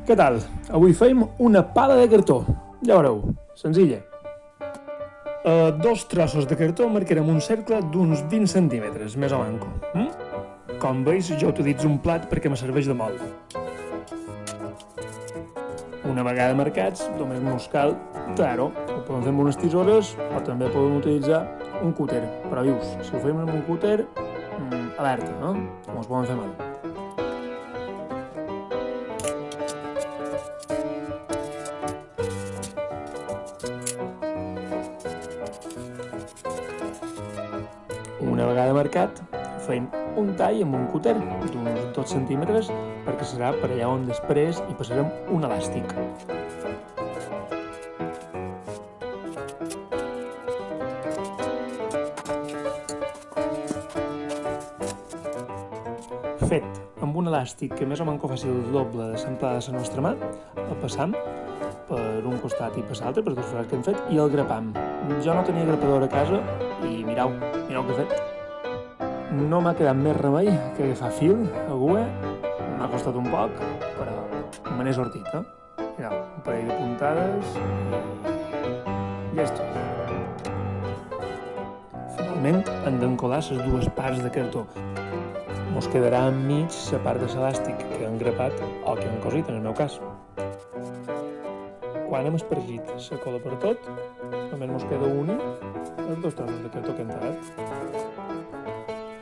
Què tal? Avui fem una pala de cartó. Ja veureu, senzilla. A 2 trossos de cartó marcarem un cercle d'uns 20 centímetres, més o manco. Com veus, jo utilitzo un plat perquè me serveix de mold. Una vegada marcats, només mos cal tallar-ho. Ho podem fer amb unes tisores o també podem utilitzar un cúter. Però vius, si ho fem amb un cúter, alerta, no? Com es poden fer mal. Una vegada marcat, fem un tall amb un cúter d'uns 2 centímetres perquè serà per allà on després hi passarem un elàstic. Fet amb un elàstic que més o menys faci el doble de l'amplada de la nostra mà, el passam per un costat i per l'altre, per dos forats que hem fet, i el grapam. Jo no tenia grapadora a casa i mireu què he fet. No m'ha quedat més remei que agafar fil, agulla, m'ha costat un poc, però me n'he sortit, eh? Mireu, un parell de puntades i ja és tot. Finalment hem d'encolar les dues parts de cartó. Mos quedarà enmig la part de l'elàstic que hem grapat o que hem cosit, en el meu cas. Quan hem espargit la cola per tot, només mos queda unir els 2 trossos de cartó que hem tallat.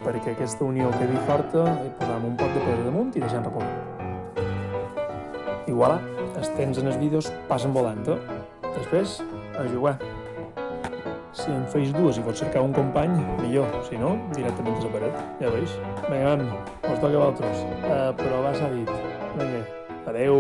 Perquè aquesta unió quedi forta, hi posem un poc de pebre damunt i deixem reposar. I voilà, els temps en els vídeos passen volant, eh? Després, a jugar. Si en feis dues i pots cercar un company, millor. Si no, directament a la paret, ja veus. Vinga, us toca a vosaltres. Però va s'ha dit. Vinga, adeu.